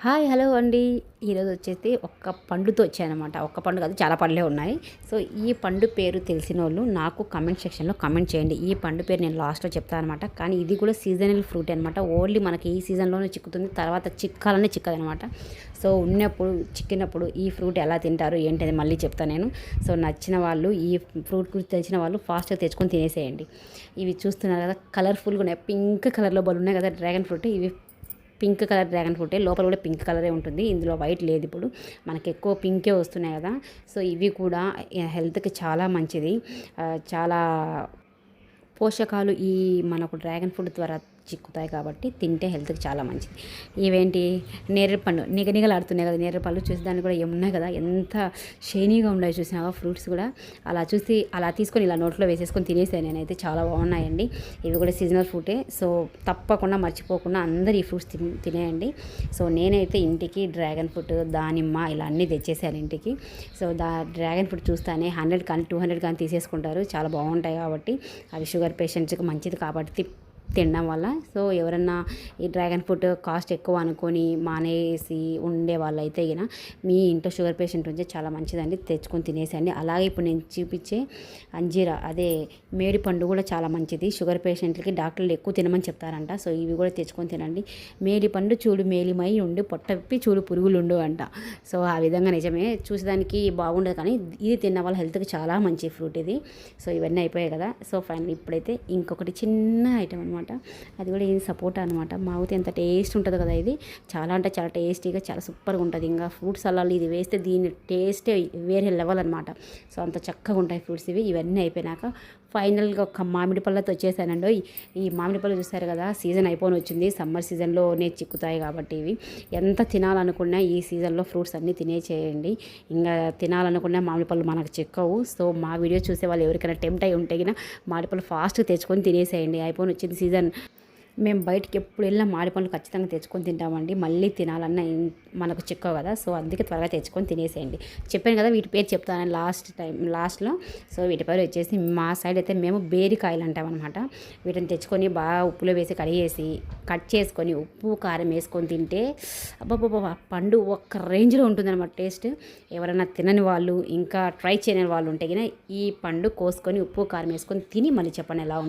Hi hello అండి. ఈరోజు వచ్చేసి ఒక్క పండుతో వచ్చానమాట. ఒక్క పండు కాదు, చాలా పండ్లే ఉన్నాయి. సో ఈ పండు పేరు తెలిసిన వాళ్ళు నాకు కమెంట్ సెక్షన్లో కమెంట్ చేయండి. ఈ పండు పేరు నేను లాస్ట్లో చెప్తాను అనమాట. కానీ ఇది కూడా సీజనల్ ఫ్రూట్ అనమాట. ఓన్లీ మనకి ఈ సీజన్లోనే చిక్కుతుంది, తర్వాత చిక్కాలనే చిక్కదనమాట. సో ఉన్నప్పుడు చిక్కినప్పుడు ఈ ఫ్రూట్ ఎలా తింటారు ఏంటది మళ్ళీ చెప్తాను నేను. సో నచ్చిన వాళ్ళు, ఈ ఫ్రూట్ గురించి తెలిసిన వాళ్ళు ఫాస్ట్గా తెచ్చుకొని తినేసేయండి. ఇవి చూస్తున్నారు కదా, కలర్ఫుల్గా ఉన్నాయి, పింక్ కలర్లో బలు ఉన్నాయి కదా డ్రాగన్ ఫ్రూట్. ఇవి పింక్ కలర్ డ్రాగన్ ఫ్రూటే, లోపల కూడా పింక్ కలరే ఉంటుంది, ఇందులో వైట్ లేదు. ఇప్పుడు మనకి ఎక్కువ పింకే వస్తున్నాయి కదా. సో ఇవి కూడా హెల్త్కి చాలా మంచిది. చాలా పోషకాలు ఈ మనకు డ్రాగన్ ఫ్రూట్ ద్వారా చిక్కుతాయి కాబట్టి తింటే హెల్త్కి చాలా మంచిది. ఇవేంటి, నేరేడుపండు నిగనిగలాడుతున్నాయి కదా నేరేడుపళ్ళు. చూసి దాన్ని కూడా ఏమున్నాయి కదా, ఎంత షైనీగా ఉన్నాయి చూసినావా ఫ్రూట్స్ కూడా. అలా తీసుకొని ఇలా నోట్లో వేసేసుకొని తినేసాను నేనైతే. చాలా బాగున్నాయండి. ఇవి కూడా సీజనల్ ఫ్రూటే. సో తప్పకుండా మర్చిపోకుండా అందరు ఈ ఫ్రూట్స్ తినేయండి. సో నేనైతే ఇంటికి డ్రాగన్ ఫ్రూట్, దానిమ్మ ఇలా అన్నీ తెచ్చేసాను ఇంటికి. సో డ్రాగన్ ఫ్రూట్ చూస్తానే 100 కానీ 200 కానీ తీసేసుకుంటారు, చాలా బాగుంటాయి కాబట్టి. అవి షుగర్ పేషెంట్స్కి మంచిది కాబట్టి తినడం వల్ల. సో ఎవరన్నా ఈ డ్రాగన్ ఫ్రూట్ కాస్ట్ ఎక్కువ అనుకొని మానేసి ఉండే వాళ్ళైతే గిన మీ ఇంట్లో షుగర్ పేషెంట్ ఉంటే చాలా మంచిదండి, తెచ్చుకొని తినేసండి. అలాగే ఇప్పుడు నేను చూపించే అంజీరా, అదే మేడి పండు కూడా చాలా మంచిది. షుగర్ పేషెంట్లకి డాక్టర్లు ఎక్కువ తినమని చెప్తారంట. సో ఇవి కూడా తెచ్చుకొని తినండి. మేడి పండు చూడు మేలిమై ఉండి పొట్టప్పి చూడు పురుగులు ఉండు అంట. సో ఆ విధంగా నిజమే, చూసేదానికి బాగుండదు కానీ ఇది తిన్న వాళ్ళ హెల్త్కి చాలా మంచి ఫ్రూట్ ఇది. సో ఇవన్నీ అయిపోయాయి కదా. సో ఫైనల్ ఇప్పుడైతే ఇంకొకటి చిన్న ఐటమ్ అనమాట. అది కూడా ఇది సపోటా అనమాట. మాగితే ఎంత టేస్ట్ ఉంటుందో కదా ఇది. చాలా అంటే చాలా టేస్టీగా, చాలా సూపర్గా ఉంటుంది. ఇంకా ఫ్రూట్స్ సలాడ్లు ఇది వేస్తే దీని టేస్టే వేరే లెవెల్ అనమాట. సో అంత చక్కగా ఉంటాయి ఫ్రూట్స్ ఇవి. ఇవన్నీ అయిపోయినాక ఫైనల్గా ఒక మామిడి పళ్ళతో వచ్చేసానండి. ఈ మామిడి పళ్ళు చూస్తారు కదా, సీజన్ అయిపోయి వచ్చింది. సమ్మర్ సీజన్లోనే చిక్కుతాయి కాబట్టి ఇవి ఎంత తినాలనుకున్నా ఈ సీజన్లో ఫ్రూట్స్ అన్నీ తినేచేయండి. ఇంకా తినాలనుకున్నా మామిడి పళ్ళు మనకు చిక్కవు. సో మా వీడియో చూసే వాళ్ళు ఎవరికైనా టెంప్ట్ అయి ఉంటే మామిడి పళ్ళు ఫాస్ట్గా తెచ్చుకొని తినేసేయండి. అయిపోయి వచ్చింది సీజన్. మేము బయటికి ఎప్పుడు వెళ్ళినా మామిడి పండ్లు ఖచ్చితంగా తెచ్చుకొని తింటామండి. మళ్ళీ తినాలన్నా మనకు చిక్కవు కదా. సో అందుకే త్వరగా తెచ్చుకొని తినేసేయండి. చెప్పాను కదా, వీటి పేరు చెప్తాను లాస్ట్లో. సో వీటి పేరు వచ్చేసి మా సైడ్ అయితే మేము బేరికాయలు అంటామన్నమాట. వీటిని తెచ్చుకొని బాగా ఉప్పులో వేసి కడిగేసి కట్ చేసుకొని ఉప్పు కారం వేసుకొని తింటే అబ్బాబ్బా పండు ఒక్క రేంజ్లో ఉంటుందన్నమాట టేస్ట్. ఎవరైనా తినని వాళ్ళు, ఇంకా ట్రై చేయని వాళ్ళు ఉంటే ఈ పండు కోసుకొని ఉప్పు కారం వేసుకొని తిని మళ్ళీ చెప్పండి ఎలా